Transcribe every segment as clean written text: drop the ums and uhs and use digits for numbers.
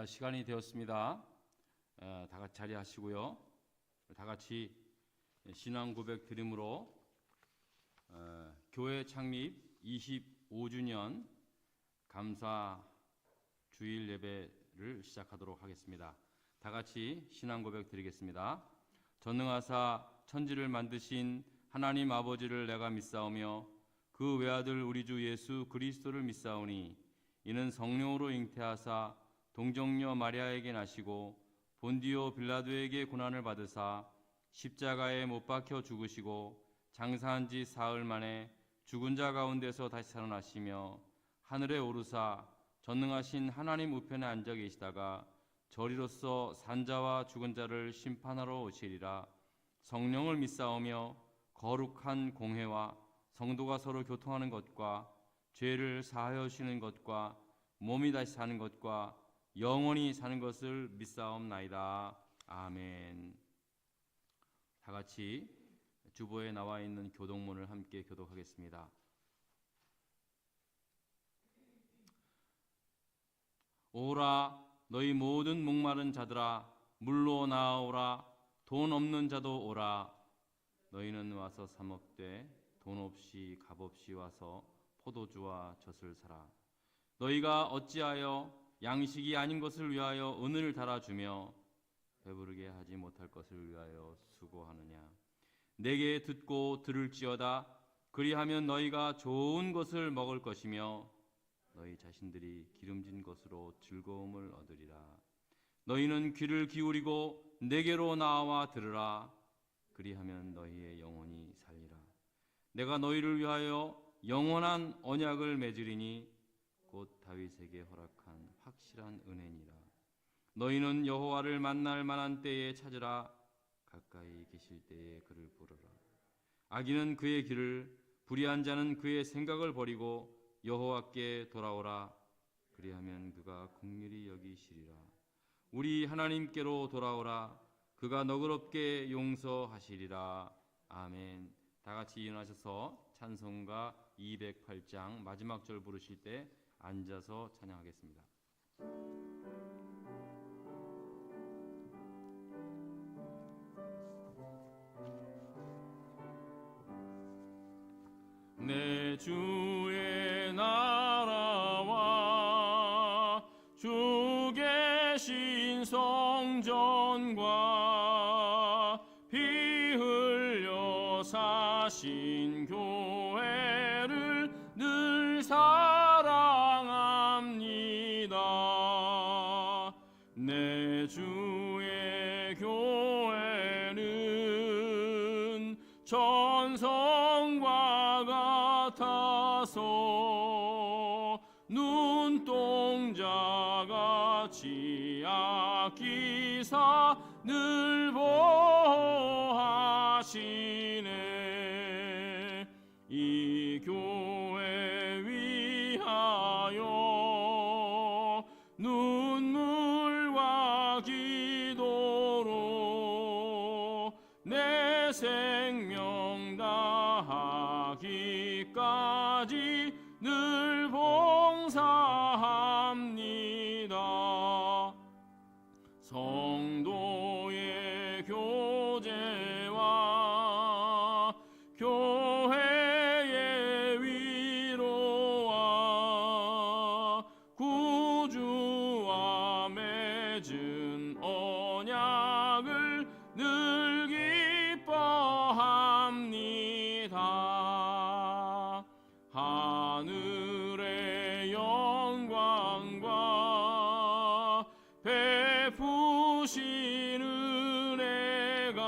시간이 되었습니다. 다 같이 자리하시고요. 다 같이 신앙 고백 드림으로 교회 창립 25주년 감사 주일 예배를 시작하도록 하겠습니다. 다 같이 신앙 고백 드리겠습니다. 전능하사 천지를 만드신 하나님 아버지를 내가 믿사오며 그 외아들 우리 주 예수 그리스도를 믿사오니 이는 성령으로 잉태하사 동정녀 마리아에게 나시고 본디오 빌라도에게 고난을 받으사 십자가에 못 박혀 죽으시고 장사한 지 사흘 만에 죽은 자 가운데서 다시 살아나시며 하늘에 오르사 전능하신 하나님 우편에 앉아 계시다가 저리로서 산자와 죽은 자를 심판하러 오시리라. 성령을 믿사오며 거룩한 공회와 성도가 서로 교통하는 것과 죄를 사하여 주시는 것과 몸이 다시 사는 것과 영원히 사는 것을 믿사옵나이다. 아멘. 다 같이 주보에 나와 있는 교독문을 함께 교독하겠습니다. 오라 너희 모든 목마른 자들아 물로 나아오라. 돈 없는 자도 오라. 너희는 와서 사 먹되 돈 없이 값 없이 와서 포도주와 젖을 사라. 너희가 어찌하여 양식이 아닌 것을 위하여 은을 달아주며 배부르게 하지 못할 것을 위하여 수고하느냐. 내게 듣고 들을지어다. 그리하면 너희가 좋은 것을 먹을 것이며 너희 자신들이 기름진 것으로 즐거움을 얻으리라. 너희는 귀를 기울이고 내게로 나와 들으라. 그리하면 너희의 영혼이 살리라. 내가 너희를 위하여 영원한 언약을 맺으리니 곧 다윗에게 허락한 확실한 은혜니라. 너희는 여호와를 만날 만한 때에 찾으라. 가까이 계실 때에 그를 부르라. 악인은 그의 길을, 불의한 자는 그의 생각을 버리고 여호와께 돌아오라. 그리하면 그가 긍휼히 여기시리라. 우리 하나님께로 돌아오라. 그가 너그럽게 용서하시리라. 아멘. 다 같이 일어나셔서 찬송가 208장 마지막 절 부르실 때 앉아서 찬양하겠습니다. 내 주의 나라와 주 계신 성전과 피 흘려 사신 교회를 늘 사랑합니다. 내 주의 교회는 전성과 같아서 눈동자같이 아끼사 늘 보호하시네. 이 교회 위하여 눈물과 기도로 내 생명 다하기까지 늘 봉사합니다. 성도의 교제와 교회의 위로와 구주와 맺은 언약을 늘 기뻐합니다. 하늘의 영광과 베푸신 은혜가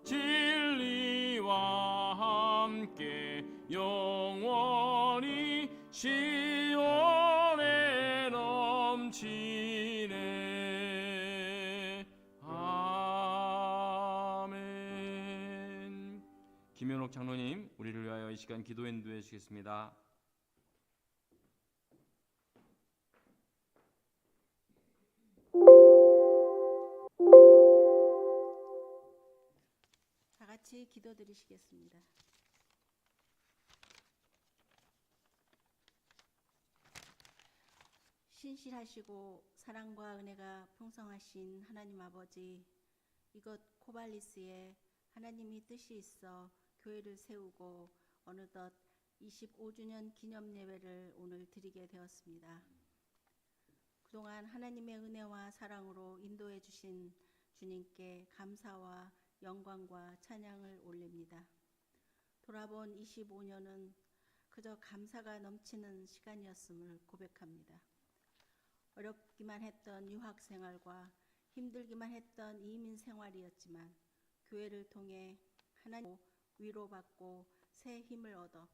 진리와 함께 영원히 시온에 넘치네. 아멘. 김현옥 장로님, 우리를 위하여 이 시간 기도 인도해 주시겠습니다. 다 같이 기도드리시겠습니다. 신실하시고 사랑과 은혜가 풍성하신 하나님 아버지, 이곳 코발리스에 하나님이 뜻이 있어 교회를 세우고 어느덧 25주년 기념 예배를 오늘 드리게 되었습니다. 그동안 하나님의 은혜와 사랑으로 인도해 주신 주님께 감사와 영광과 찬양을 올립니다. 돌아본 25년은 그저 감사가 넘치는 시간이었음을 고백합니다. 어렵기만 했던 유학 생활과 힘들기만 했던 이민 생활이었지만 교회를 통해 하나님 위로받고 새 힘을 얻어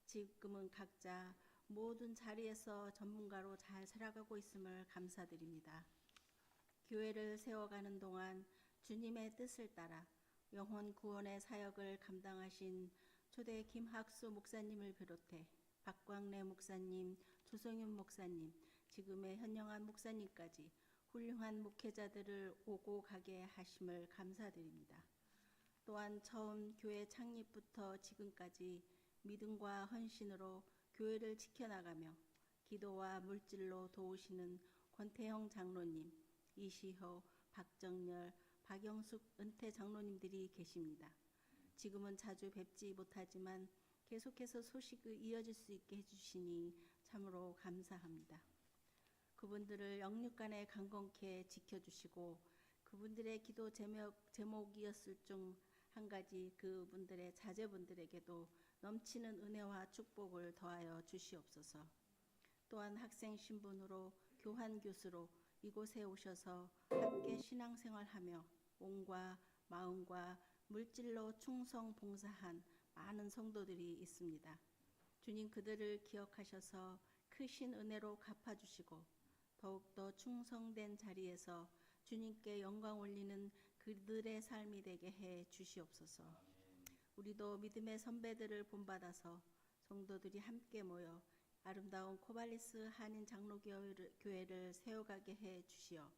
지금은 각자 모든 자리에서 전문가로 잘 살아가고 있음을 감사드립니다. 교회를 세워가는 동안 주님의 뜻을 따라 영혼 구원의 사역을 감당하신 초대 김학수 목사님을 비롯해 박광래 목사님, 조성윤 목사님, 지금의 현영한 목사님까지 훌륭한 목회자들을 오고 가게 하심을 감사드립니다. 또한 처음 교회 창립부터 지금까지 믿음과 헌신으로 교회를 지켜나가며 기도와 물질로 도우시는 권태형 장로님, 이시호, 박정열, 박영숙 은퇴 장로님들이 계십니다. 지금은 자주 뵙지 못하지만 계속해서 소식이 이어질 수 있게 해주시니 참으로 감사합니다. 그분들을 영육간에 강건케 지켜주시고 그분들의 기도 제목이었을 중 한 가지 그분들의 자제분들에게도 넘치는 은혜와 축복을 더하여 주시옵소서. 또한 학생 신분으로 교환 교수로 이곳에 오셔서 함께 신앙생활하며 몸과 마음과 물질로 충성 봉사한 많은 성도들이 있습니다. 주님 그들을 기억하셔서 크신 은혜로 갚아주시고 더욱더 충성된 자리에서 주님께 영광 올리는 그들의 삶이 되게 해 주시옵소서. 우리도 믿음의 선배들을 본받아서 성도들이 함께 모여 아름다운 코발리스 한인 장로교회를 세워가게 해 주시어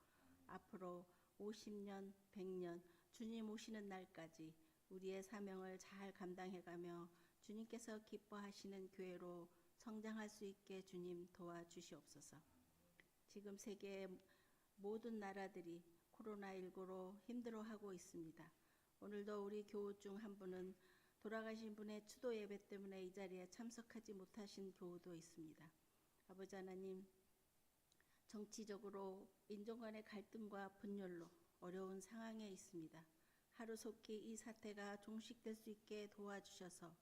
앞으로 50년, 100년 주님 오시는 날까지 우리의 사명을 잘 감당해가며 주님께서 기뻐하시는 교회로 성장할 수 있게 주님 도와주시옵소서. 지금 세계의 모든 나라들이 코로나19로 힘들어하고 있습니다. 오늘도 우리 교우 중 한 분은 돌아가신 분의 추도 예배 때문에 이 자리에 참석하지 못하신 교우도 있습니다. 아버지 하나님, 정치적으로 인종 간의 갈등과 분열로 어려운 상황에 있습니다. 하루속히 이 사태가 종식될 수 있게 도와주셔서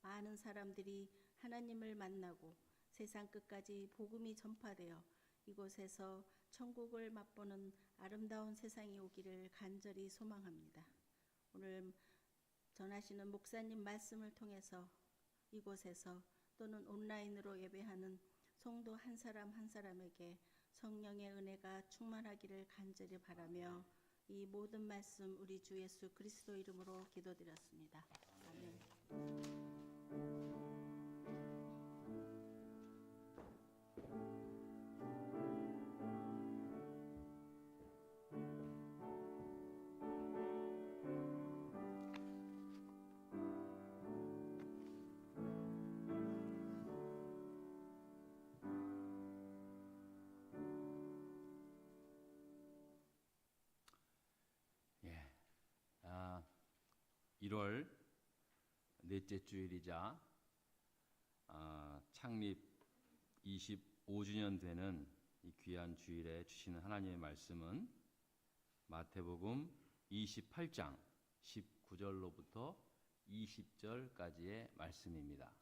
많은 사람들이 하나님을 만나고 세상 끝까지 복음이 전파되어 이곳에서 천국을 맛보는 아름다운 세상이 오기를 간절히 소망합니다. 오늘 전하시는 목사님 말씀을 통해서 이곳에서 또는 온라인으로 예배하는 성도 한 사람 한 사람에게 성령의 은혜가 충만하기를 간절히 바라며 이 모든 말씀 우리 주 예수 그리스도 이름으로 기도드렸습니다. 아멘. 예, 1월 넷째 주일이자 창립 25주년 되는 이 귀한 주일에 주시는 하나님의 말씀은 마태복음 28장 19절로부터 20절까지의 말씀입니다.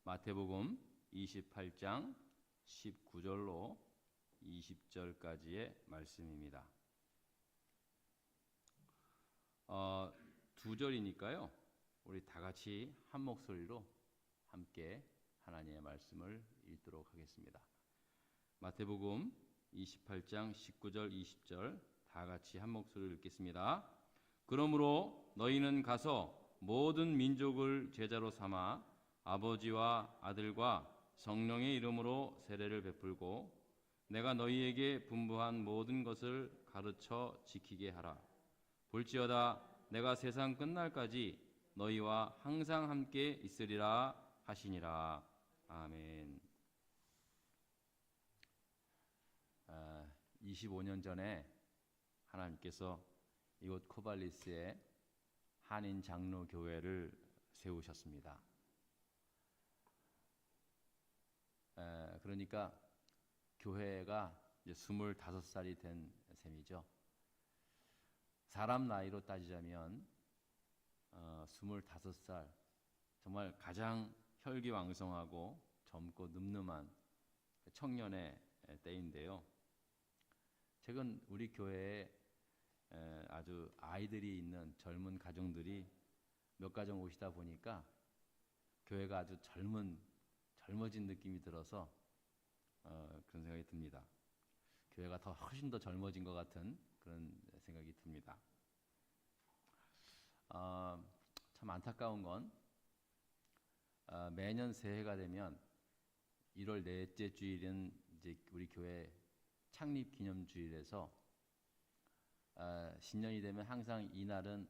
마태복음 28장 19절로 20절까지의 말씀입니다. 2절이니까요. 우리 다 같이 한 목소리로 함께 하나님의 말씀을 읽도록 하겠습니다. 마태복음 28장 19절 20절 다 같이 한 목소리로 읽겠습니다. 그러므로 너희는 가서 모든 민족을 제자로 삼아 아버지와 아들과 성령의 이름으로 세례를 베풀고 내가 너희에게 분부한 모든 것을 가르쳐 지키게 하라. 볼지어다 내가 세상 끝날까지 너희와 항상 함께 있으리라 하시니라. 아멘. 25년 전에 하나님께서 이곳 코발리스에 한인 장로 교회를 세우셨습니다. 그러니까 교회가 이제 25살이 된 셈이죠. 사람 나이로 따지자면 25살, 정말 가장 혈기왕성하고 젊고 늠름한 청년의 때인데요. 최근 우리 교회에 아주 아이들이 있는 젊은 가정들이 몇 가정 오시다 보니까 교회가 아주 젊어진 느낌이 들어서 그런 생각이 듭니다. 교회가 훨씬 더 젊어진 것 같은 그런 생각이 듭니다. 참 안타까운 건 매년 새해가 되면 1월 넷째 주일은 이제 우리 교회 창립 기념주일에서 신년이 되면 항상 이날은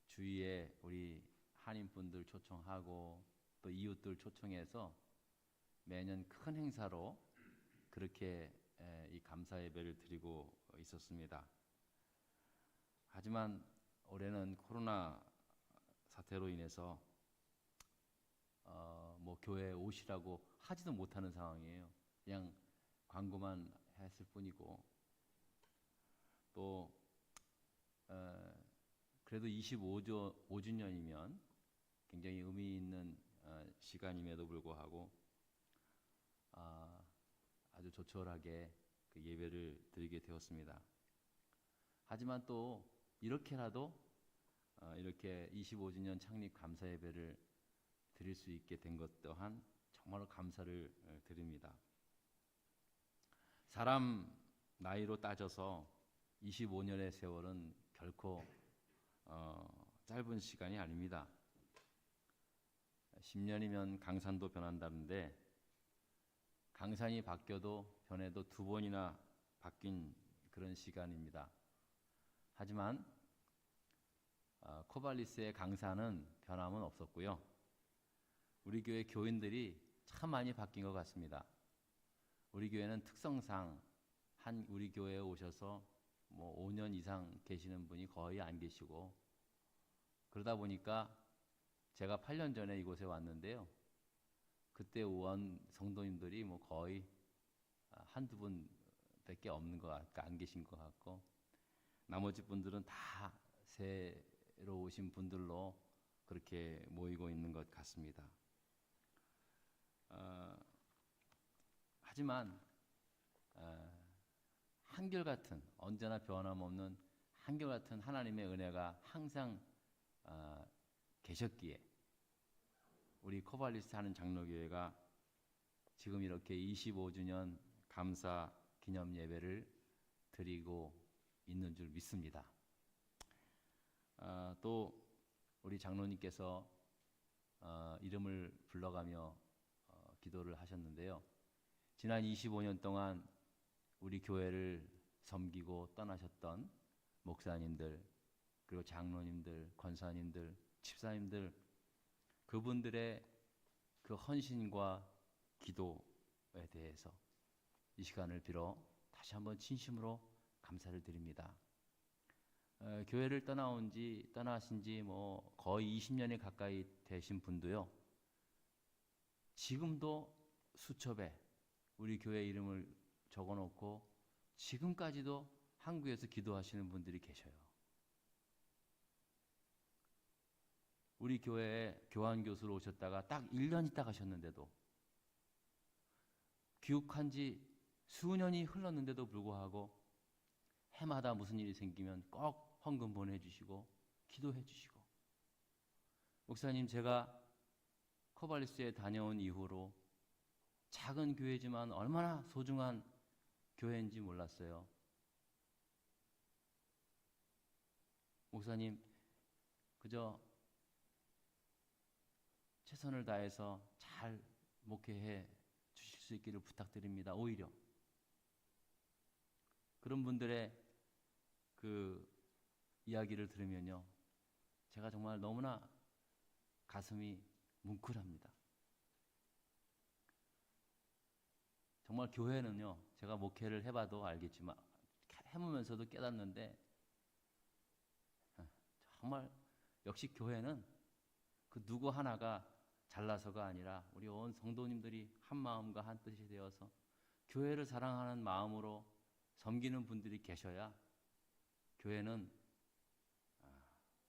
주위에 우리 한인분들 초청하고 또 이웃들 초청해서 매년 큰 행사로 그렇게 이 감사 예배를 드리고 있었습니다. 하지만 올해는 코로나 사태로 인해서 뭐 교회에 오시라고 하지도 못하는 상황이에요. 그냥 광고만 했을 뿐이고 또 그래도 25주년이면 굉장히 의미 있는 시간임에도 불구하고 아주 조촐하게 그 예배를 드리게 되었습니다. 하지만 또 이렇게라도 이렇게 25주년 창립 감사 예배를 드릴 수 있게 된 것 또한 정말로 감사를 드립니다. 사람 나이로 따져서 25년의 세월은 결코 짧은 시간이 아닙니다. 10년이면 강산도 변한다는데 강산이 바뀌어도 변해도 2번이나 바뀐 그런 시간입니다. 하지만 코발리스의 강산은 변함은 없었고요. 우리 교회 교인들이 참 많이 바뀐 것 같습니다. 우리 교회는 특성상 우리 교회에 오셔서 뭐 5년 이상 계시는 분이 거의 안 계시고 그러다 보니까 제가 8년 전에 이곳에 왔는데요. 그때 온 성도님들이 뭐 거의 한두 분밖에 없는 것 같고 안 계신 것 같고 나머지 분들은 다 새로 오신 분들로 그렇게 모이고 있는 것 같습니다. 하지만 한결같은 언제나 변함없는 한결같은 하나님의 은혜가 항상 계셨기에 우리 코발리스 하는 장로교회가 지금 이렇게 25주년 감사 기념 예배를 드리고 있는 줄 믿습니다. 또 우리 장로님께서 이름을 불러가며 기도를 하셨는데요. 지난 25년 동안 우리 교회를 섬기고 떠나셨던 목사님들, 그리고 장로님들, 권사님들, 집사님들, 그분들의 그 헌신과 기도에 대해서 이 시간을 빌어 다시 한번 진심으로 감사를 드립니다. 교회를 떠나신 지 뭐 거의 20년이 가까이 되신 분도요. 지금도 수첩에 우리 교회 이름을 적어놓고 지금까지도 한국에서 기도하시는 분들이 계셔요. 우리 교회에 교환교수로 오셨다가 딱 1년 있다 가셨는데도 귀국한 지 수년이 흘렀는데도 불구하고 해마다 무슨 일이 생기면 꼭 헌금 보내주시고 기도해 주시고 목사님 제가 코발리스에 다녀온 이후로 작은 교회지만 얼마나 소중한 교회인지 몰랐어요. 목사님 그저 최선을 다해서 잘 목회해 주실 수 있기를 부탁드립니다. 오히려 그런 분들의 그 이야기를 들으면요, 제가 정말 너무나 가슴이 뭉클합니다. 정말 교회는요, 제가 목회를 해봐도 알겠지만 해보면서도 깨닫는데 정말 역시 교회는 그 누구 하나가 잘나서가 아니라 우리 온 성도님들이 한 마음과 한 뜻이 되어서 교회를 사랑하는 마음으로 섬기는 분들이 계셔야 교회는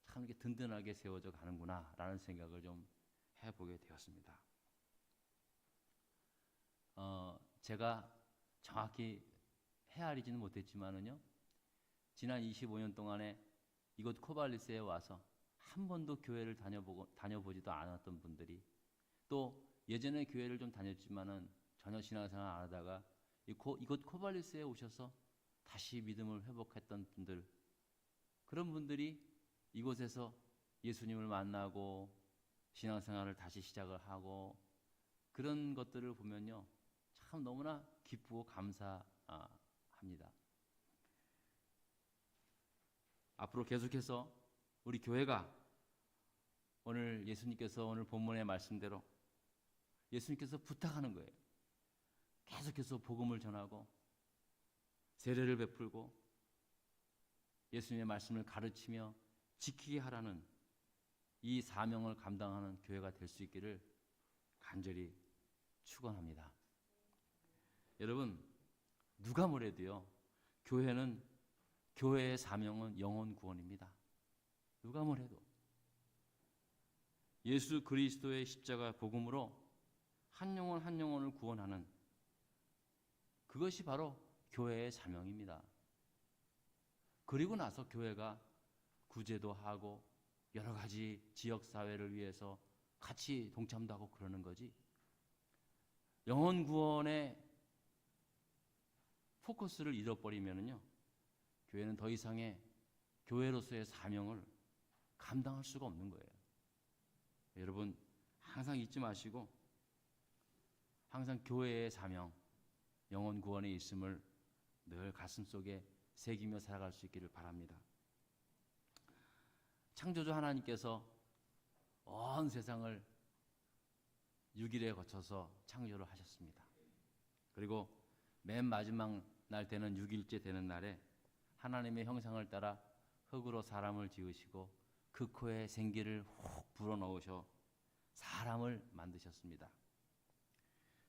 참 이렇게 든든하게 세워져 가는구나 라는 생각을 좀 해보게 되었습니다. 제가 정확히 헤아리지는 못했지만은요, 지난 25년 동안에 이곳 코발리스에 와서 한 번도 교회를 다녀보지도 않았던 분들이, 또 예전에 교회를 좀 다녔지만은 전혀 신앙생활 안 하다가 이곳 코발리스에 오셔서 다시 믿음을 회복했던 분들, 그런 분들이 이곳에서 예수님을 만나고 신앙생활을 다시 시작을 하고, 그런 것들을 보면요 참 너무나 기쁘고 감사합니다. 앞으로 계속해서 우리 교회가 오늘 예수님께서 오늘 본문의 말씀대로 예수님께서 부탁하는 거예요. 계속해서 복음을 전하고 세례를 베풀고 예수님의 말씀을 가르치며 지키게 하라는 이 사명을 감당하는 교회가 될 수 있기를 간절히 축원합니다. 여러분, 누가 뭐래도요 교회의 사명은 영혼 구원입니다. 누가 뭐래도 예수 그리스도의 십자가 복음으로 한 영혼 한 영혼을 구원하는 그것이 바로 교회의 사명입니다. 그리고 나서 교회가 구제도 하고 여러 가지 지역사회를 위해서 같이 동참도 하고 그러는 거지, 영혼 구원의 포커스를 잃어버리면요 교회는 더 이상의 교회로서의 사명을 감당할 수가 없는 거예요. 여러분 항상 잊지 마시고 항상 교회의 사명, 영혼 구원에 있음을 늘 가슴속에 새기며 살아갈 수 있기를 바랍니다. 창조주 하나님께서 온 세상을 6일에 거쳐서 창조를 하셨습니다. 그리고 맨 마지막 날 되는 6일째 되는 날에 하나님의 형상을 따라 흙으로 사람을 지으시고 그 코에 생기를 훅 불어넣으셔 사람을 만드셨습니다.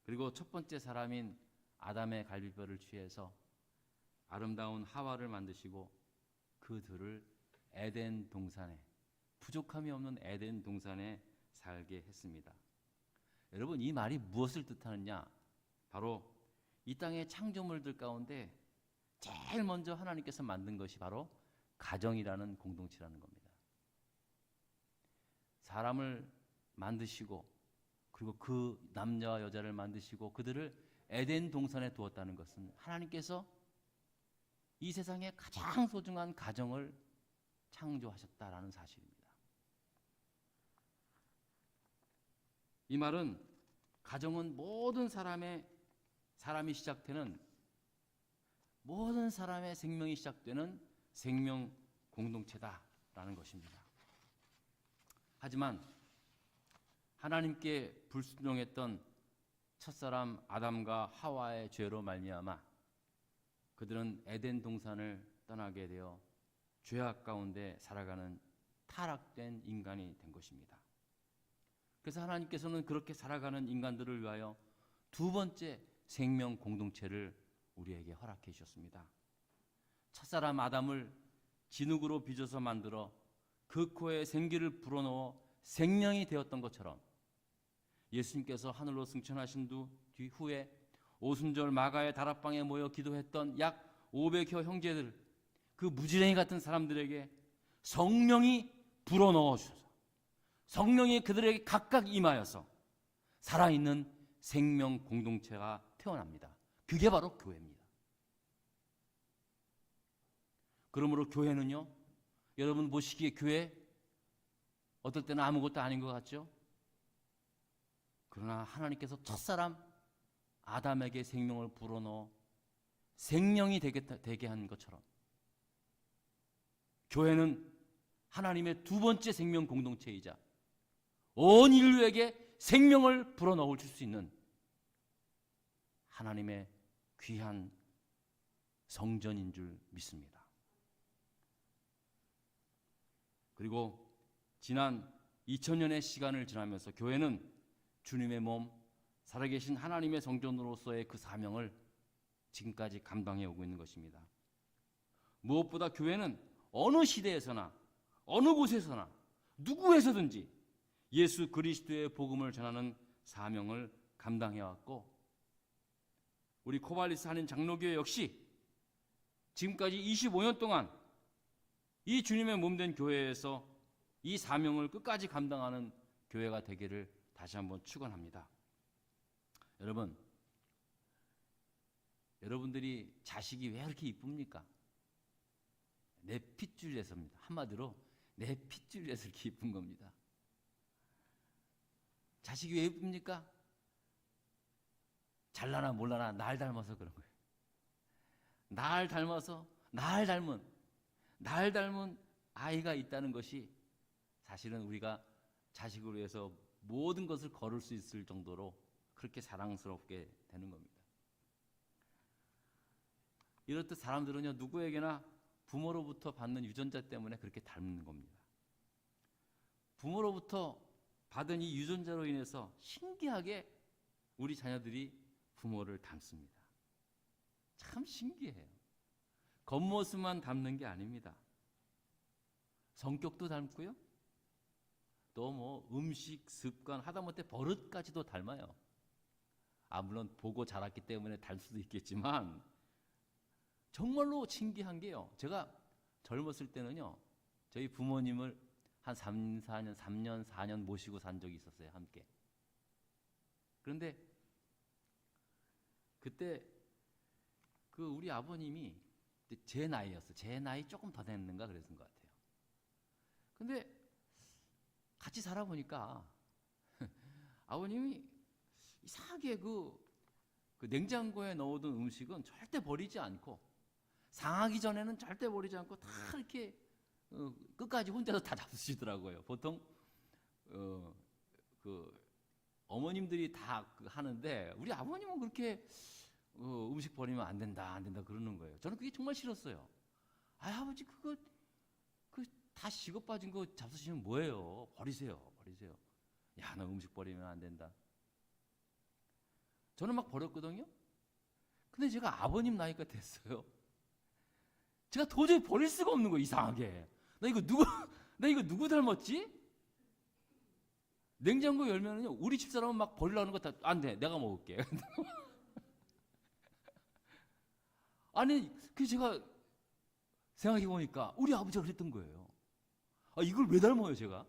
그리고 첫 번째 사람인 아담의 갈비뼈를 취해서 아름다운 하와를 만드시고 그 둘을 에덴 동산에, 부족함이 없는 에덴 동산에 살게 했습니다. 여러분, 이 말이 무엇을 뜻하느냐? 바로 이 땅의 창조물들 가운데 제일 먼저 하나님께서 만든 것이 바로 가정이라는 공동체라는 겁니다. 사람을 만드시고 그리고 그 남자와 여자를 만드시고 그들을 에덴 동산에 두었다는 것은 하나님께서 이 세상에 가장 소중한 가정을 창조하셨다라는 사실입니다. 이 말은 가정은 모든 사람이 시작되는, 모든 사람의 생명이 시작되는 생명 공동체다라는 것입니다. 하지만 하나님께 불순종했던 첫사람 아담과 하와의 죄로 말미암아 그들은 에덴 동산을 떠나게 되어 죄악 가운데 살아가는 타락된 인간이 된 것입니다. 그래서 하나님께서는 그렇게 살아가는 인간들을 위하여 두 번째 생명 공동체를 우리에게 허락해 주셨습니다. 첫사람 아담을 진흙으로 빚어서 만들어 그 코에 생기를 불어넣어 생명이 되었던 것처럼 예수님께서 하늘로 승천하신 후에 오순절 마가의 다락방에 모여 기도했던 약 500여 형제들, 그 무지랭이 같은 사람들에게 성령이 불어넣어 주셔서 성령이 그들에게 각각 임하여서 살아있는 생명 공동체가 태어납니다. 그게 바로 교회입니다. 그러므로 교회는요, 여러분 보시기에 교회 어떨 때는 아무것도 아닌 것 같죠? 그러나 하나님께서 첫사람 아담에게 생명을 불어넣어 생명이 되게 한 것처럼 교회는 하나님의 두 번째 생명 공동체이자 온 인류에게 생명을 불어넣을 수 있는 하나님의 귀한 성전인 줄 믿습니다. 그리고 지난 2000년의 시간을 지나면서 교회는 주님의 몸, 살아계신 하나님의 성전으로서의 그 사명을 지금까지 감당해 오고 있는 것입니다. 무엇보다 교회는 어느 시대에서나 어느 곳에서나 누구에서든지 예수 그리스도의 복음을 전하는 사명을 감당해 왔고, 우리 코발리스 한인 장로교회 역시 지금까지 25년 동안 이 주님의 몸된 교회에서 이 사명을 끝까지 감당하는 교회가 되기를 다시 한번 축원합니다. 여러분들이 자식이 왜 이렇게 이쁩니까? 내 핏줄에서입니다. 한마디로 내 핏줄에서 이렇게 이쁜 겁니다. 자식이 왜 이쁩니까? 잘나나 몰라나 날 닮아서 그런 거예요. 날 닮은 아이가 있다는 것이 사실은 우리가 자식으로 해서 모든 것을 걸을 수 있을 정도로 그렇게 사랑스럽게 되는 겁니다. 이렇듯 사람들은요, 누구에게나 부모로부터 받는 유전자 때문에 그렇게 닮는 겁니다. 부모로부터 받은 이 유전자로 인해서 신기하게 우리 자녀들이 부모를 닮습니다. 참 신기해요. 겉모습만 닮는 게 아닙니다. 성격도 닮고요, 또 뭐 음식, 습관, 하다못해 버릇까지도 닮아요. 물론 보고 자랐기 때문에 닮 수도 있겠지만 정말로 신기한 게요, 제가 젊었을 때는요, 저희 부모님을 한 3년, 4년 모시고 산 적이 있었어요, 함께. 그런데 그때 그 우리 아버님이 제 나이였어요. 제 나이 조금 더 됐는가 그랬던 것 같아요. 근데 같이 살아보니까 아버님이 이상하게 그 냉장고에 넣어둔 음식은 절대 버리지 않고, 상하기 전에는 절대 버리지 않고 다 이렇게 끝까지 혼자서 다 잡수시더라고요. 보통 그 어머님들이 다 하는데 우리 아버님은 그렇게 음식 버리면 안 된다 그러는 거예요. 저는 그게 정말 싫었어요. 아버지 그거 다 식어 빠진 거 잡수시면 뭐예요? 버리세요. 야, 너 음식 버리면 안 된다. 저는 막 버렸거든요. 근데 제가 아버님 나이가 됐어요. 제가 도저히 버릴 수가 없는 거예요. 이상하게. 나 이거 누구 닮았지? 냉장고 열면은요, 우리 집사람은 막 버리려는 거 다 안 돼. 내가 먹을게. 아니, 그 제가 생각해 보니까 우리 아버지가 그랬던 거예요. 이걸 왜 닮아요, 제가?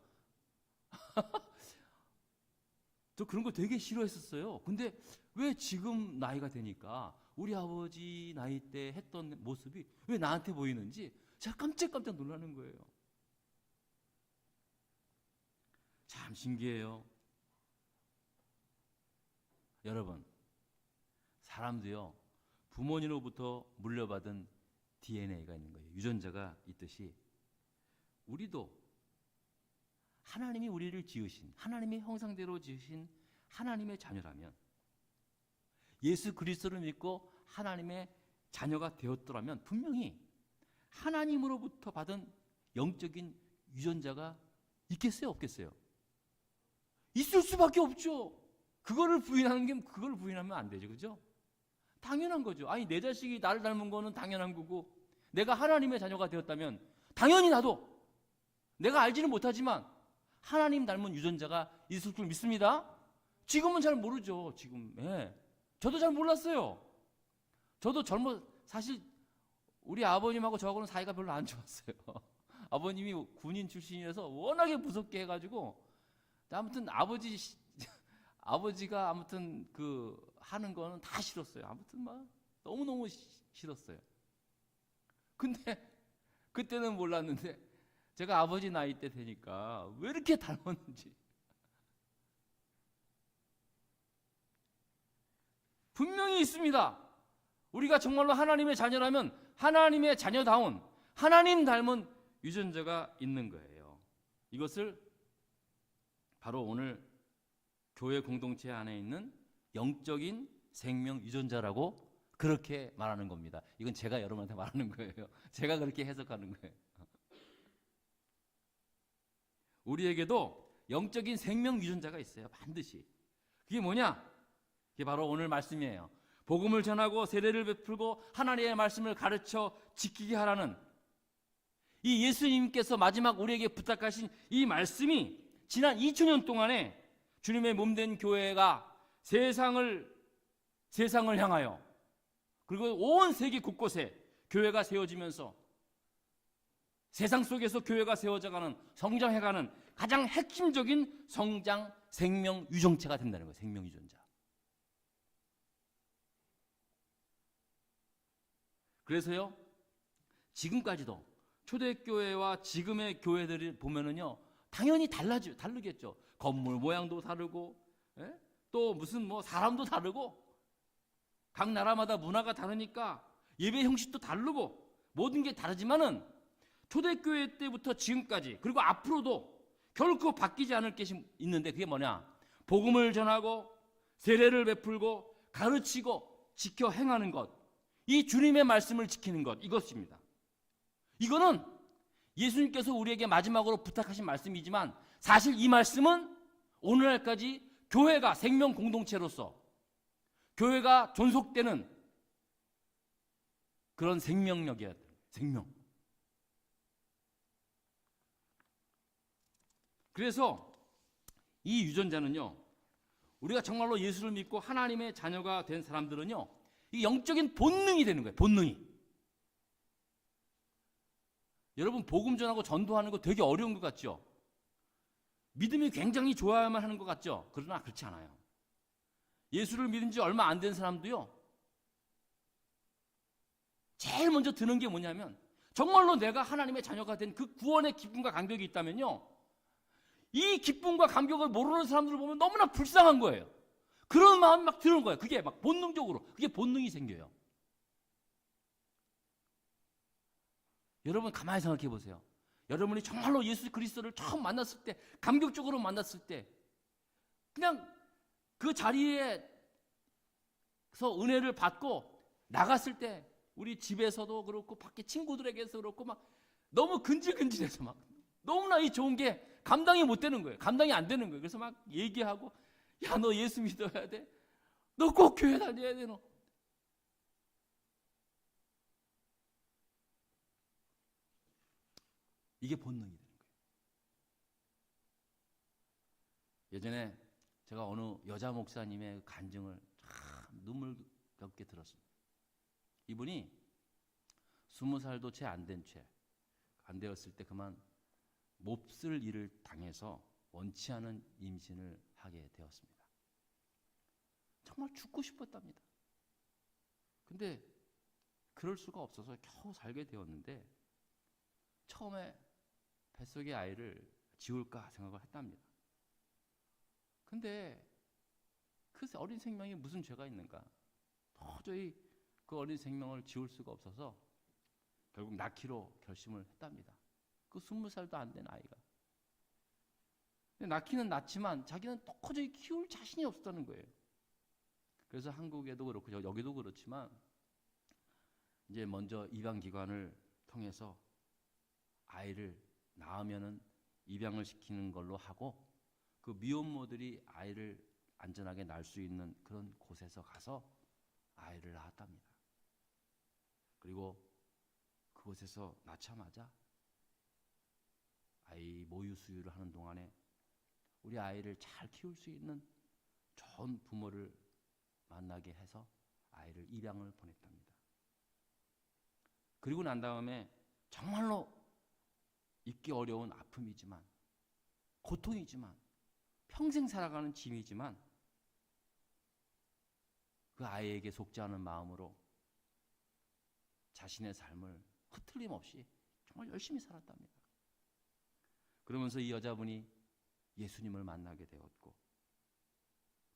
저 그런 거 되게 싫어했었어요. 근데 왜 지금 나이가 되니까 우리 아버지 나이 때 했던 모습이 왜 나한테 보이는지 제가 깜짝깜짝 놀라는 거예요. 참 신기해요. 여러분, 사람도요, 부모님으로부터 물려받은 DNA가 있는 거예요. 유전자가 있듯이 우리도 하나님이 우리를 지으신, 하나님의 형상대로 지으신 하나님의 자녀라면, 예수 그리스도를 믿고 하나님의 자녀가 되었더라면 분명히 하나님으로부터 받은 영적인 유전자가 있겠어요, 없겠어요? 있을 수밖에 없죠. 그걸 부인하면 안 되죠, 그죠? 당연한 거죠. 내 자식이 나를 닮은 거는 당연한 거고, 내가 하나님의 자녀가 되었다면 당연히 나도 내가 알지는 못하지만 하나님 닮은 유전자가 있을 줄 믿습니다. 지금은 잘 모르죠. 저도 잘 몰랐어요. 저도 사실 우리 아버님하고 저하고는 사이가 별로 안 좋았어요. 아버님이 군인 출신이라서 워낙에 무섭게 해가지고, 아무튼 아버지가 아무튼 하는 거는 다 싫었어요. 아무튼 막 너무너무 싫었어요. 근데 그때는 몰랐는데 제가 아버지 나이 때 되니까 왜 이렇게 닮았는지. 분명히 있습니다. 우리가 정말로 하나님의 자녀라면 하나님의 자녀다운 하나님 닮은 유전자가 있는 거예요. 이것을 바로 오늘 교회 공동체 안에 있는 영적인 생명 유전자라고 그렇게 말하는 겁니다. 이건 제가 여러분한테 말하는 거예요. 제가 그렇게 해석하는 거예요. 우리에게도 영적인 생명 유전자가 있어요. 반드시. 그게 뭐냐? 그게 바로 오늘 말씀이에요. 복음을 전하고 세례를 베풀고 하나님의 말씀을 가르쳐 지키게 하라는 이 예수님께서 마지막 우리에게 부탁하신 이 말씀이 지난 2000년 동안에 주님의 몸된 교회가 세상을 향하여 그리고 온 세계 곳곳에 교회가 세워지면서 세상 속에서 교회가 세워져가는 성장해가는 가장 핵심적인 성장 생명 유정체가 된다는 거예요. 생명 유전자. 그래서요, 지금까지도 초대교회와 지금의 교회들이 보면은요, 당연히 다르겠죠. 건물 모양도 다르고, 또 무슨 뭐 사람도 다르고, 각 나라마다 문화가 다르니까 예배 형식도 다르고, 모든 게 다르지만은 초대교회 때부터 지금까지, 그리고 앞으로도 결코 바뀌지 않을 것이 있는데 그게 뭐냐? 복음을 전하고, 세례를 베풀고, 가르치고, 지켜 행하는 것. 이 주님의 말씀을 지키는 것, 이것입니다. 이거는 예수님께서 우리에게 마지막으로 부탁하신 말씀이지만 사실 이 말씀은 오늘날까지 교회가 생명 공동체로서 교회가 존속되는 그런 생명력이야. 생명. 그래서 이 유전자는요, 우리가 정말로 예수를 믿고 하나님의 자녀가 된 사람들은요, 이 영적인 본능이 되는 거예요. 본능이. 여러분 복음 전하고 전도하는 거 되게 어려운 것 같죠? 믿음이 굉장히 좋아야만 하는 것 같죠? 그러나 그렇지 않아요. 예수를 믿은 지 얼마 안 된 사람도요, 제일 먼저 드는 게 뭐냐면 정말로 내가 하나님의 자녀가 된 그 구원의 기쁨과 감격이 있다면요, 이 기쁨과 감격을 모르는 사람들을 보면 너무나 불쌍한 거예요. 그런 마음이 막 드는 거예요. 그게 막 본능적으로, 그게 본능이 생겨요. 여러분 가만히 생각해 보세요. 여러분이 정말로 예수 그리스도를 처음 만났을 때, 감격적으로 만났을 때, 그냥 그 자리에서 은혜를 받고 나갔을 때, 우리 집에서도 그렇고 밖에 친구들에게서 그렇고 막 너무 근질근질해서 막 너무나 이 좋은 게 감당이 못 되는 거예요. 감당이 안 되는 거예요. 그래서 막 얘기하고, 야, 너 예수 믿어야 돼. 너 꼭 교회 다녀야 돼, 너. 이게 본능이 되는 거예요. 예전에 제가 어느 여자 목사님의 간증을 참 눈물겹게 들었습니다. 이분이 20살도 채 안 되었을 때 그만 몹쓸 일을 당해서 원치 않은 임신을 하게 되었습니다. 정말 죽고 싶었답니다. 근데 그럴 수가 없어서 겨우 살게 되었는데 처음에 뱃속의 아이를 지울까 생각을 했답니다. 근데 그 어린 생명이 무슨 죄가 있는가? 도저히 그 어린 생명을 지울 수가 없어서 결국 낳기로 결심을 했답니다. 그 20살도 안 된 아이가. 근데 낳기는 낳지만 자기는 도저히 키울 자신이 없었다는 거예요. 그래서 한국에도 그렇고 여기도 그렇지만 이제 먼저 입양기관을 통해서 아이를 낳으면은 입양을 시키는 걸로 하고, 그 미혼모들이 아이를 안전하게 낳을 수 있는 그런 곳에서 가서 아이를 낳았답니다. 그리고 그곳에서 낳자마자 아이 모유 수유를 하는 동안에 우리 아이를 잘 키울 수 있는 좋은 부모를 만나게 해서 아이를 입양을 보냈답니다. 그리고 난 다음에 정말로 잊기 어려운 아픔이지만, 고통이지만, 평생 살아가는 짐이지만 그 아이에게 속지 않은 마음으로 자신의 삶을 흐트림없이 정말 열심히 살았답니다. 그러면서 이 여자분이 예수님을 만나게 되었고,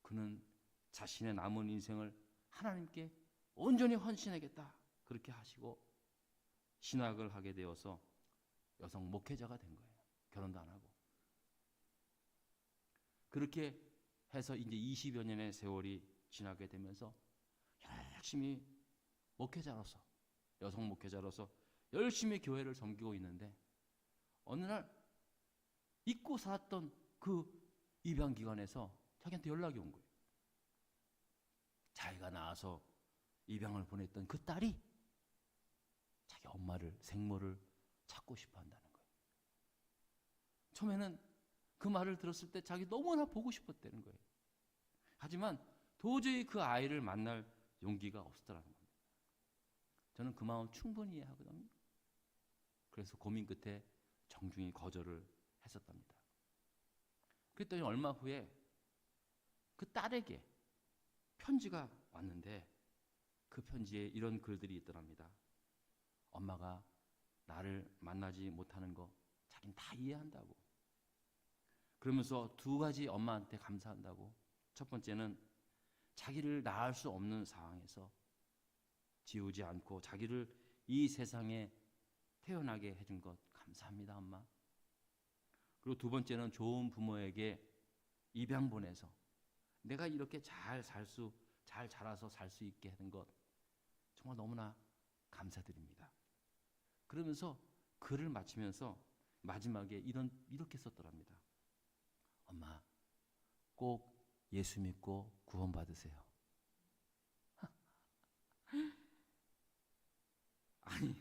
그는 자신의 남은 인생을 하나님께 온전히 헌신하겠다 그렇게 하시고 신학을 하게 되어서 여성 목회자가 된 거예요. 결혼도 안 하고. 그렇게 해서 이제 20여 년의 세월이 지나게 되면서 열심히 목회자로서, 여성 목회자로서 열심히 교회를 섬기고 있는데 어느 날 잊고 살았던 그 입양기관에서 자기한테 연락이 온 거예요. 자기가 낳아서 입양을 보냈던 그 딸이 자기 엄마를, 생모를 찾고 싶어 한다는 거예요. 처음에는 그 말을 들었을 때 자기 너무나 보고 싶었다는 거예요. 하지만 도저히 그 아이를 만날 용기가 없었다는 겁니다. 저는 그 마음 충분히 이해하거든요. 그래서 고민 끝에 정중히 거절을 했었답니다. 그랬더니 얼마 후에 그 딸에게 편지가 왔는데 그 편지에 이런 글들이 있더랍니다. 엄마가 나를 만나지 못하는 거 자기는 다 이해한다고. 그러면서 두 가지 엄마한테 감사한다고. 첫 번째는 자기를 낳을 수 없는 상황에서 지우지 않고 자기를 이 세상에 태어나게 해준 것 감사합니다, 엄마. 그리고 두 번째는 좋은 부모에게 입양 보내서 내가 이렇게 잘 자라서 살 수 있게 하는 것 정말 너무나 감사드립니다. 그러면서 글을 마치면서 마지막에 이렇게 썼더랍니다. 엄마, 꼭 예수 믿고 구원받으세요. 아니,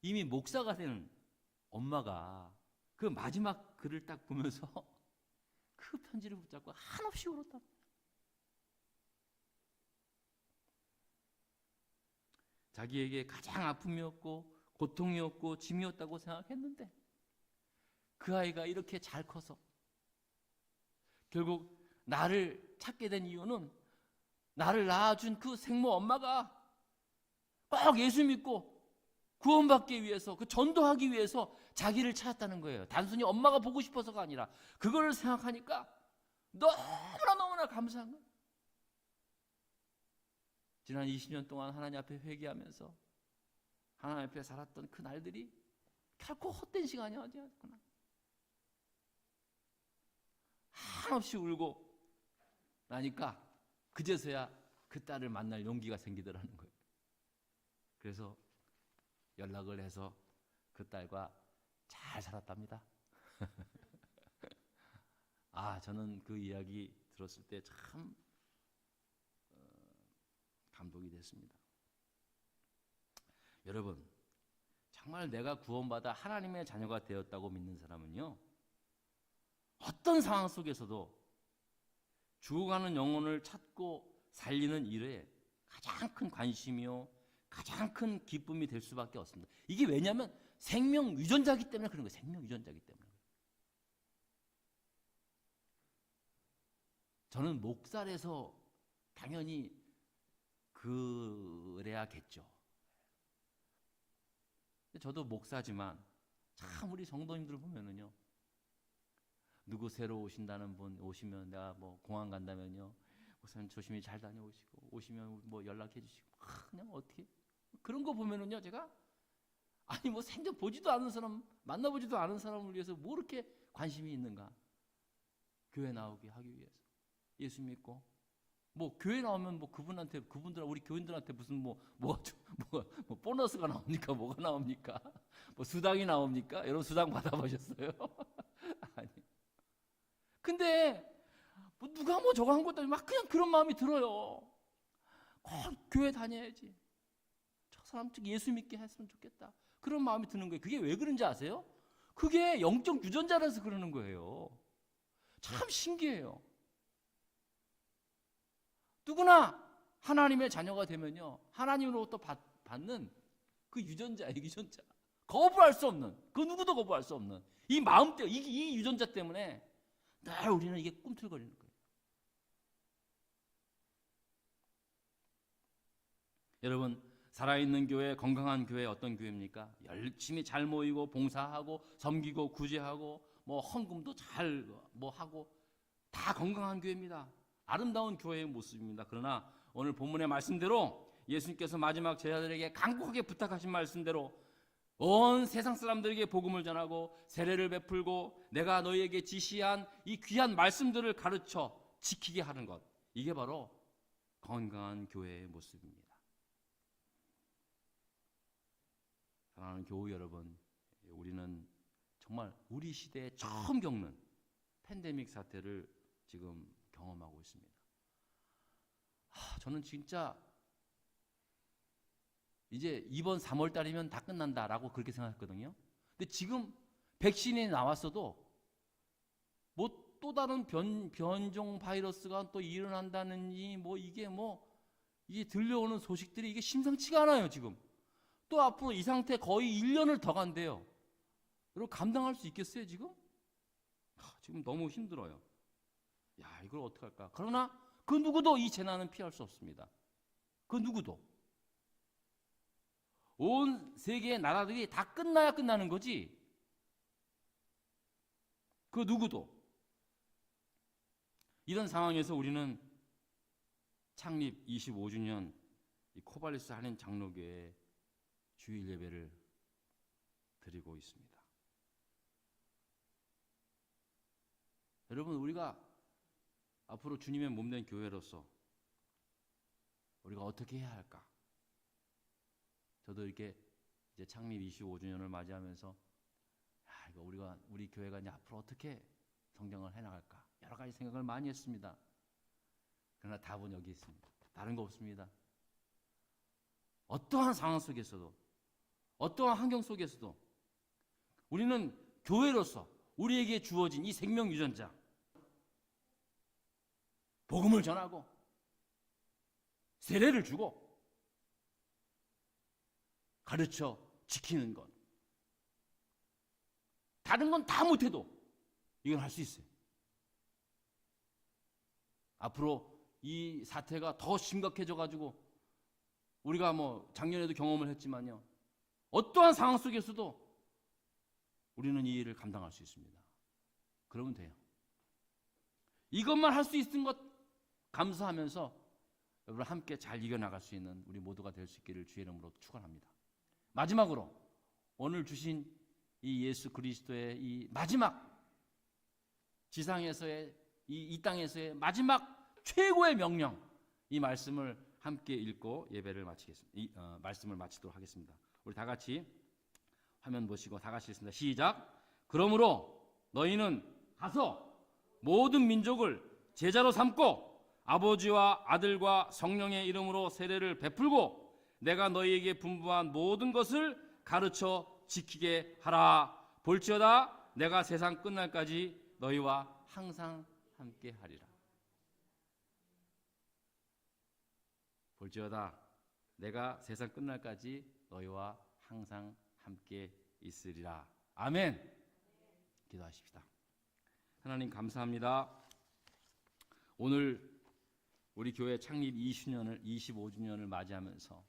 이미 목사가 된 엄마가 그 마지막 글을 딱 보면서 그 편지를 붙잡고 한없이 울었답니다. 자기에게 가장 아픔이었고 고통이었고 짐이었다고 생각했는데 그 아이가 이렇게 잘 커서 결국 나를 찾게 된 이유는 나를 낳아준 그 생모 엄마가 꼭 예수 믿고 구원받기 위해서, 그 전도하기 위해서 자기를 찾았다는 거예요. 단순히 엄마가 보고 싶어서가 아니라 그걸 생각하니까 너무나 감사한 거예요. 지난 20년 동안 하나님 앞에 회개하면서 하나님 앞에 살았던 그 날들이 결코 헛된 시간이 아니었구나. 한없이 울고 나니까 그제서야 그 딸을 만날 용기가 생기더라는 거예요. 그래서 연락을 해서 그 딸과 잘 살았답니다. 저는 그 이야기 들었을 때 참 감동이 됐습니다. 여러분, 정말 내가 구원받아 하나님의 자녀가 되었다고 믿는 사람은요, 어떤 상황 속에서도 죽어가는 영혼을 찾고 살리는 일에 가장 큰 관심이요, 가장 큰 기쁨이 될 수밖에 없습니다. 이게 왜냐하면 생명 유전자이기 때문에 그런 거예요. 생명 유전자이기 때문에. 저는 목살에서 당연히 그래야겠죠. 저도 목사지만 참 우리 성도님들 보면은요, 누구 새로 오신다는 분 오시면 내가 뭐 공항 간다면요, 목사님 조심히 잘 다녀오시고 오시면 뭐 연락해 주시고 그냥 어떻게 그런 거 보면은요, 제가 뭐 생전 보지도 않은 사람, 만나보지도 않은 사람을 위해서 뭐 이렇게 관심이 있는가. 교회 나오게 하기 위해서 예수 믿고 뭐 교회 나오면 뭐 그분들 우리 교인들한테 무슨 뭐 보너스가 나옵니까? 뭐가 나옵니까? 뭐 수당이 나옵니까? 여러분 수당 받아보셨어요? 아니. 근데 뭐 누가 뭐 저거 한 것도 아니고 막 그냥 그런 마음이 들어요. 꼭 교회 다녀야지. 저 사람 예수 믿게 했으면 좋겠다. 그런 마음이 드는 거예요. 그게 왜 그런지 아세요? 그게 영적 유전자라서 그러는 거예요. 참 신기해요. 누구나 하나님의 자녀가 되면요, 하나님으로부터 받는 그 유전자. 거부할 수 없는, 그 누구도 거부할 수 없는 이 마음 때문에, 이 유전자 때문에 늘 우리는 이게 꿈틀거리는 거예요. 여러분, 살아있는 교회, 건강한 교회 어떤 교회입니까? 열심히 잘 모이고 봉사하고 섬기고 구제하고 뭐 헌금도 잘 뭐 하고 다 건강한 교회입니다. 아름다운 교회의 모습입니다. 그러나 오늘 본문의 말씀대로 예수님께서 마지막 제자들에게 간곡하게 부탁하신 말씀대로 온 세상 사람들에게 복음을 전하고 세례를 베풀고 내가 너희에게 지시한 이 귀한 말씀들을 가르쳐 지키게 하는 것, 이게 바로 건강한 교회의 모습입니다. 사랑하는 교우 여러분, 우리는 정말 우리 시대에 처음 겪는 팬데믹 사태를 지금 경험하고 있습니다. 저는 진짜 이제 이번 3월 달이면 다 끝난다라고 그렇게 생각했거든요. 근데 지금 백신이 나왔어도 뭐 또 다른 변종 바이러스가 또 일어난다는지 이게 들려오는 소식들이 이게 심상치가 않아요. 지금 또 앞으로 이 상태 거의 1년을 더 간대요. 여러분 감당할 수 있겠어요 지금? 지금 너무 힘들어요. 야, 이걸 어떻게 할까? 그러나 그 누구도 이 재난은 피할 수 없습니다. 그 누구도. 온 세계의 나라들이 다 끝나야 끝나는 거지. 그 누구도. 이런 상황에서 우리는 창립 25주년 이 코발리스 한인 장로교회 주일 예배를 드리고 있습니다. 여러분, 우리가 앞으로 주님의 몸된 교회로서 우리가 어떻게 해야 할까? 저도 이렇게 이제 창립 25주년을 맞이하면서 우리 교회가 이제 앞으로 어떻게 성장을 해나갈까? 여러 가지 생각을 많이 했습니다. 그러나 답은 여기 있습니다. 다른 거 없습니다. 어떠한 상황 속에서도, 어떠한 환경 속에서도 우리는 교회로서 우리에게 주어진 이 생명 유전자, 복음을 전하고 세례를 주고 가르쳐 지키는 것. 다른 건 다 못해도 이건 할 수 있어요. 앞으로 이 사태가 더 심각해져가지고 우리가 작년에도 경험을 했지만요. 어떠한 상황 속에서도 우리는 이 일을 감당할 수 있습니다. 그러면 돼요. 이것만 할 수 있는 것 감사하면서 여러분 함께 잘 이겨나갈 수 있는 우리 모두가 될 수 있기를 주의 이름으로 축원합니다. 마지막으로 오늘 주신 이 예수 그리스도의 이 마지막 지상에서의 이 땅에서의 마지막 최고의 명령, 이 말씀을 함께 읽고 예배를 마치겠습니다. 말씀을 마치도록 하겠습니다. 우리 다 같이 화면 보시고 다 같이 읽습니다. 시작. 그러므로 너희는 가서 모든 민족을 제자로 삼고 아버지와 아들과 성령의 이름으로 세례를 베풀고 내가 너희에게 분부한 모든 것을 가르쳐 지키게 하라. 볼지어다 내가 세상 끝날까지 너희와 항상 함께 하리라. 볼지어다 내가 세상 끝날까지 너희와 항상 함께 있으리라. 아멘. 기도하십시다. 하나님 감사합니다. 오늘 우리 교회 창립 25주년을 맞이하면서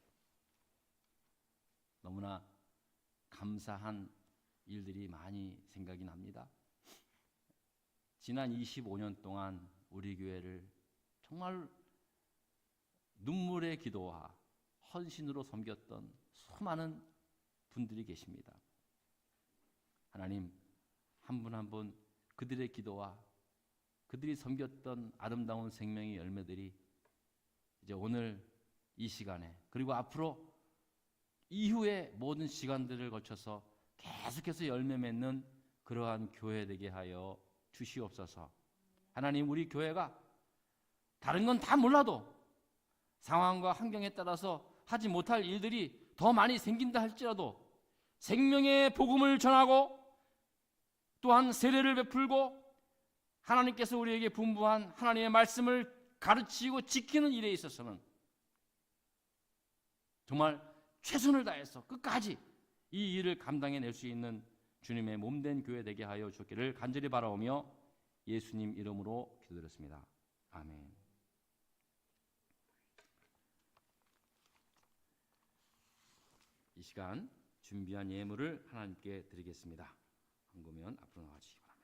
너무나 감사한 일들이 많이 생각이 납니다. 지난 25년 동안 우리 교회를 정말 눈물의 기도와 헌신으로 섬겼던 수많은 분들이 계십니다. 하나님, 한 분 한 분 그들의 기도와 그들이 섬겼던 아름다운 생명의 열매들이 이제 오늘 이 시간에 그리고 앞으로 이후의 모든 시간들을 거쳐서 계속해서 열매 맺는 그러한 교회 되게 하여 주시옵소서. 하나님, 우리 교회가 다른 건 다 몰라도 상황과 환경에 따라서 하지 못할 일들이 더 많이 생긴다 할지라도 생명의 복음을 전하고 또한 세례를 베풀고 하나님께서 우리에게 분부한 하나님의 말씀을 가르치고 지키는 일에 있어서는 정말 최선을 다해서 끝까지 이 일을 감당해낼 수 있는 주님의 몸된 교회 되게 하여 주기를 간절히 바라오며 예수님 이름으로 기도드렸습니다. 아멘. 이 시간 준비한 예물을 하나님께 드리겠습니다. 한구면 앞으로 나와주시기 바랍니다.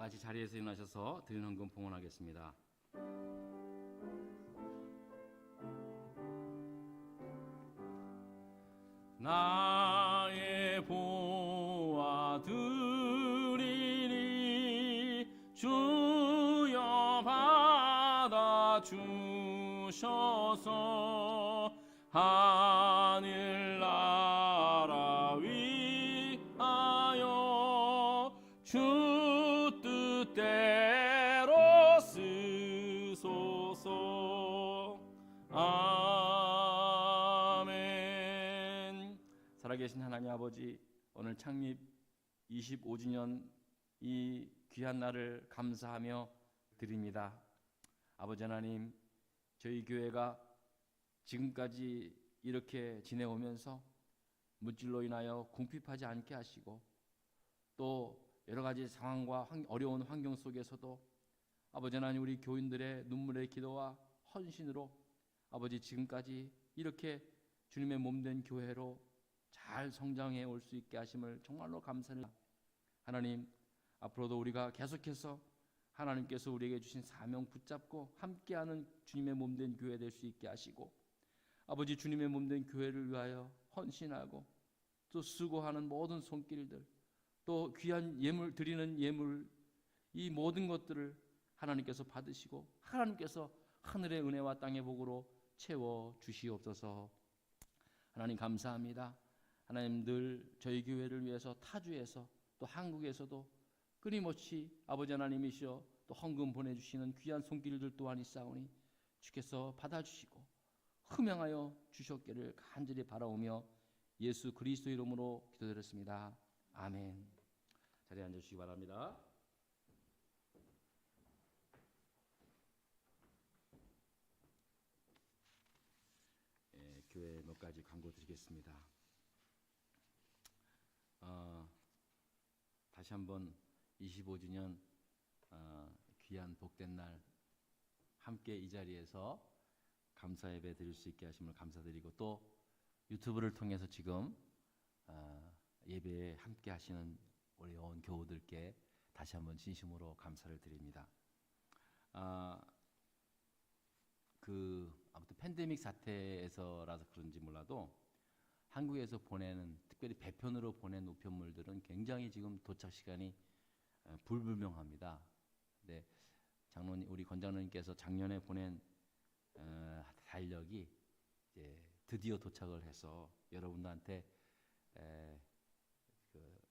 같이 자리에서 일어나셔서 드리는 헌금 봉헌하겠습니다. 나의 보아 드리니 주여 받아 주셔서 하늘나라 위하여 주 뜻대로 쓰소서. 아멘. 살아계신 하나님 아버지, 오늘 창립 25주년 이 귀한 날을 감사하며 드립니다. 아버지 하나님, 저희 교회가 지금까지 이렇게 지내오면서 물질로 인하여 궁핍하지 않게 하시고, 또 여러 가지 상황과 어려운 환경 속에서도 아버지 하나님, 우리 교인들의 눈물의 기도와 헌신으로 아버지 지금까지 이렇게 주님의 몸된 교회로 잘 성장해 올 수 있게 하심을 정말로 감사합니다. 하나님, 앞으로도 우리가 계속해서 하나님께서 우리에게 주신 사명 붙잡고 함께하는 주님의 몸된 교회 될 수 있게 하시고, 아버지 주님의 몸된 교회를 위하여 헌신하고 또 수고하는 모든 손길들, 또 귀한 예물 드리는 예물, 이 모든 것들을 하나님께서 받으시고 하나님께서 하늘의 은혜와 땅의 복으로 채워 주시옵소서. 하나님 감사합니다. 하나님, 늘 저희 교회를 위해서 타주에서 또 한국에서도 끊임없이 아버지 하나님이시여 또 헌금 보내주시는 귀한 손길들 또한 있사오니 주께서 받아주시고 흠양하여 주셨기를 간절히 바라오며 예수 그리스도 이름으로 기도드렸습니다. 아멘. 자리에 앉으시기 바랍니다. 교회 몇 가지 광고 드리겠습니다. 다시 한번 25주년 귀한 복된 날 함께 이 자리에서 감사 예배 드릴 수 있게 하심을 감사드리고, 또 유튜브를 통해서 지금 예배에 함께 하시는 우리 온 교우들께 다시 한번 진심으로 감사를 드립니다. 아무튼 팬데믹 사태에서라서 그런지 몰라도 한국에서 보내는, 특별히 배편으로 보낸 우편물들은 굉장히 지금 도착 시간이 불분명합니다. 네, 우리 권장로님께서 작년에 보낸 달력이 이제 드디어 도착을 해서 여러분들한테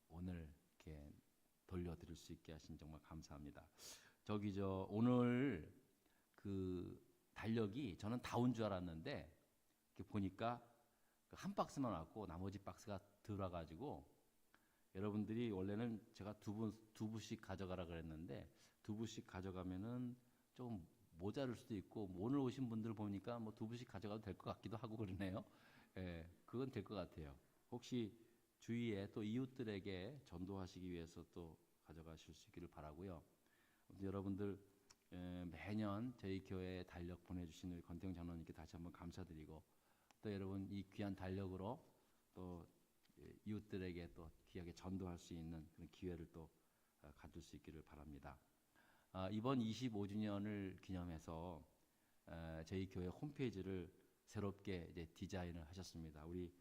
오늘 이렇게 돌려드릴 수 있게 하신 정말 감사합니다. 오늘 달력이 저는 다 온 줄 알았는데 보니까 한 박스만 왔고 나머지 박스가 들어와가지고, 여러분들이 원래는 제가 두 부씩 가져가라 그랬는데 두 부씩 가져가면은 좀 모자랄 수도 있고, 오늘 오신 분들 보니까 뭐 두 부씩 가져가도 될 것 같기도 하고 그러네요. 예, 그건 될 것 같아요. 혹시 주위에 또 이웃들에게 전도하시기 위해서 또 가져가실 수 있기를 바라고요. 여러분들 매년 저희 교회에 달력 보내주신 우리 권태영 장로님께 다시 한번 감사드리고, 또 여러분 이 귀한 달력으로 또 이웃들에게 또 귀하게 전도할 수 있는 그런 기회를 또 가질 수 있기를 바랍니다. 이번 25주년을 기념해서 저희 교회 홈페이지를 새롭게 이제 디자인을 하셨습니다. 우리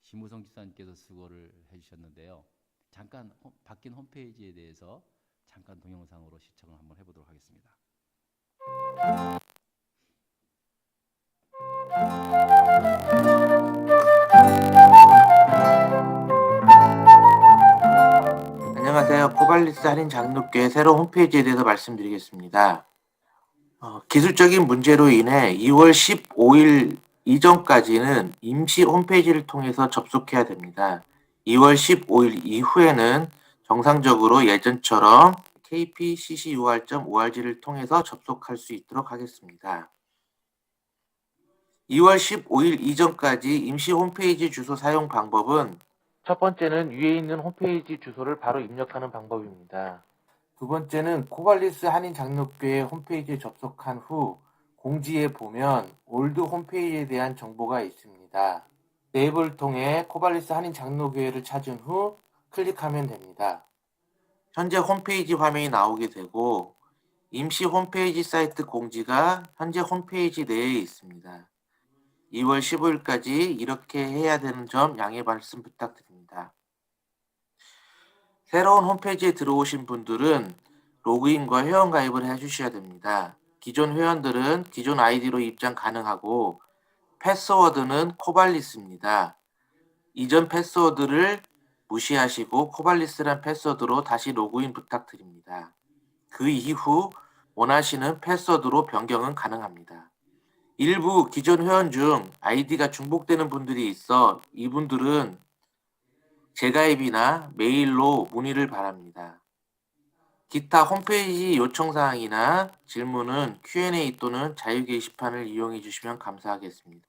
심우성 집사님께서 수고를 해주셨는데요. 잠깐 바뀐 홈페이지에 대해서 잠깐 동영상으로 시청을 한번 해보도록 하겠습니다. 안녕하세요. 코발리스 할인 장로교회 새로 홈페이지에 대해서 말씀드리겠습니다. 기술적인 문제로 인해 2월 15일 이전까지는 임시 홈페이지를 통해서 접속해야 됩니다. 2월 15일 이후에는 정상적으로 예전처럼 kpccur.org를 통해서 접속할 수 있도록 하겠습니다. 2월 15일 이전까지 임시 홈페이지 주소 사용 방법은, 첫 번째는 위에 있는 홈페이지 주소를 바로 입력하는 방법입니다. 두 번째는 코발리스 한인 장로교회 홈페이지에 접속한 후 공지에 보면 올드 홈페이지에 대한 정보가 있습니다. 네이버를 통해 코발리스 한인 장로교회를 찾은 후 클릭하면 됩니다. 현재 홈페이지 화면이 나오게 되고 임시 홈페이지 사이트 공지가 현재 홈페이지 내에 있습니다. 2월 15일까지 이렇게 해야 되는 점 양해 말씀 부탁드립니다. 새로운 홈페이지에 들어오신 분들은 로그인과 회원가입을 해주셔야 됩니다. 기존 회원들은 기존 아이디로 입장 가능하고 패스워드는 코발리스입니다. 이전 패스워드를 무시하시고 코발리스란 패스워드로 다시 로그인 부탁드립니다. 그 이후 원하시는 패스워드로 변경은 가능합니다. 일부 기존 회원 중 아이디가 중복되는 분들이 있어 이분들은 재가입이나 메일로 문의를 바랍니다. 기타 홈페이지 요청사항이나 질문은 Q&A 또는 자유 게시판을 이용해 주시면 감사하겠습니다.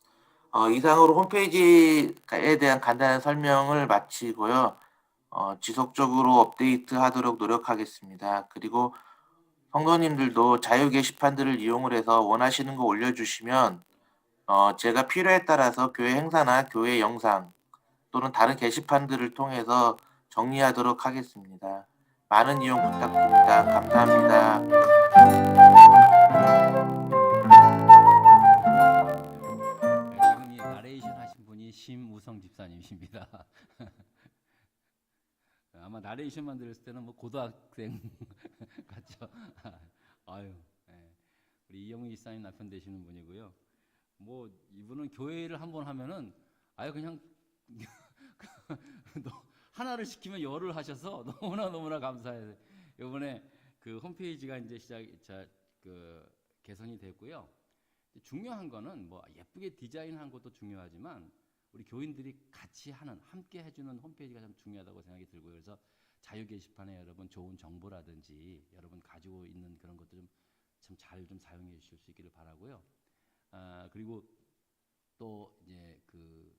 이상으로 홈페이지에 대한 간단한 설명을 마치고요. 지속적으로 업데이트 하도록 노력하겠습니다. 그리고 성도님들도 자유 게시판들을 이용을 해서 원하시는 거 올려주시면 제가 필요에 따라서 교회 행사나 교회 영상 또는 다른 게시판들을 통해서 정리하도록 하겠습니다. 많은 이용 부탁드립니다. 감사합니다. 지금 이 나레이션 하신 분이 심우성 집사님이십니다. 아마 나레이션만 들었을 때는 뭐 고등학생 같죠. 아유, 예. 우리 이영웅 집사님 남편 되시는 분이고요. 뭐 이분은 교회를 한번 하면은 아유 그냥 하나를 시키면 열을 하셔서 너무나 감사해요. 이번에 그 홈페이지가 이제 개선이 됐고요. 중요한 거는 뭐 예쁘게 디자인한 것도 중요하지만 우리 교인들이 같이 하는 함께 해주는 홈페이지가 참 중요하다고 생각이 들고요. 그래서 자유 게시판에 여러분 좋은 정보라든지 여러분 가지고 있는 그런 것도 좀 참 잘 좀 사용해 주실 수 있기를 바라고요. 그리고 또 이제 그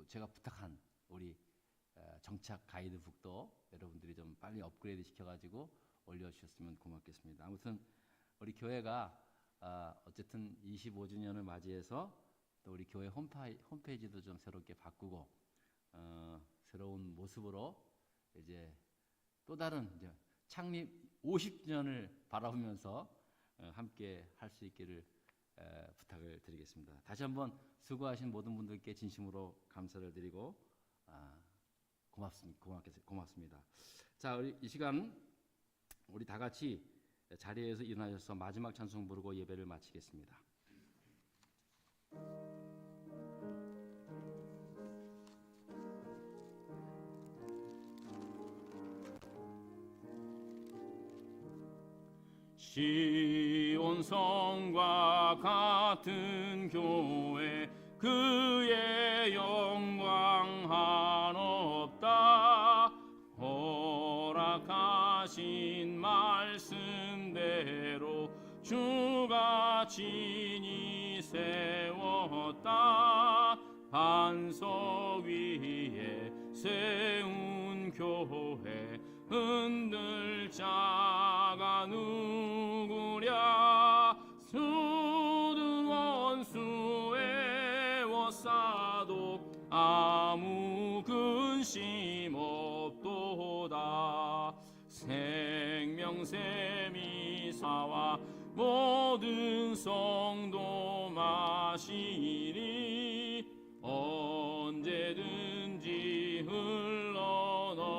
제가 부탁한 우리 정착 가이드북도 여러분들이 좀 빨리 업그레이드 시켜가지고 올려주셨으면 고맙겠습니다. 아무튼 우리 교회가 어쨌든 25주년을 맞이해서 또 우리 교회 홈페이지도 좀 새롭게 바꾸고 새로운 모습으로 이제 또 다른 이제 창립 50주년을 바라보면서 함께 할 수 있기를 부탁을 드리겠습니다. 다시 한번 수고하신 모든 분들께 진심으로 감사를 드리고 고맙습니다. 자, 우리 이 시간 우리 다 같이 자리에서 일어나셔서 마지막 찬송 부르고 예배를 마치겠습니다. 시온성과 같은 교회 그의 영광 한없다. 허락하신 말씀대로 주가 친히 세웠다. 반석 위에 세운 교회 흔들 자가 누구랴. 수든 원수에 워싸도 아무 근심 없도다. 생명샘이사와 모든 성도 마시니 언제든지 흘러넘쳐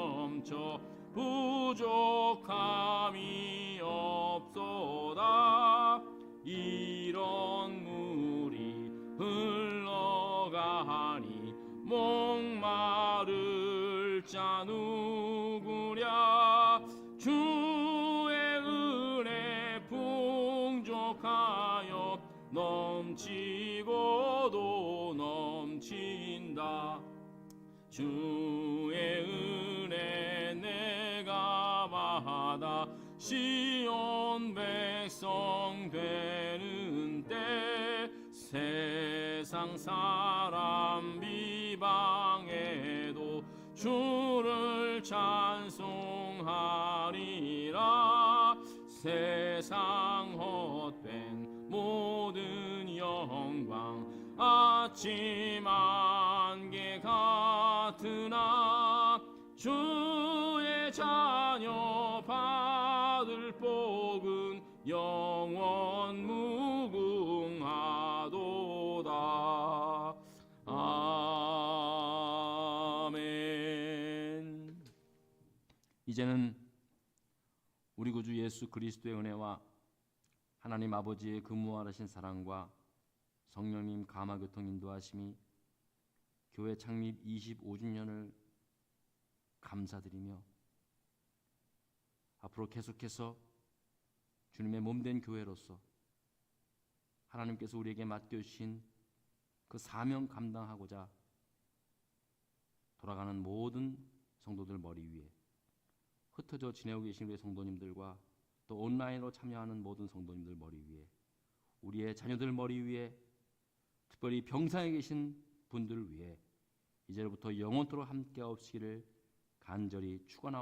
부족함이 없도다. 이런 물이 흘러가니 목마를 자 누구랴. 주의 은혜 풍족하여 넘치고도 넘친다. 주의 은혜 내가 받아 시온 백성 되는 때 세상 사람 비방해도 주를 찬송하리라. 세상 헛된 모든 영광 아침 안개 같으나 주의 영원 무궁하도다. 아멘. 이제는 우리 구주 예수 그리스도의 은혜와 하나님 아버지의 그 무한하신 사랑과 성령님 감화교통 인도하심이 교회 창립 25주년을 감사드리며 앞으로 계속해서 주님의 몸된 교회로서 하나님께서 우리에게 맡겨주신 그 사명 감당하고자 돌아가는 모든 성도들 머리 위에, 흩어져 지내고 계신 우리 성도님들과 또 온라인으로 참여하는 모든 성도님들 머리 위에, 우리의 자녀들 머리 위에, 특별히 병상에 계신 분들 위에 이제부터 영원토록 함께 없기를 간절히 축원하옵나이다.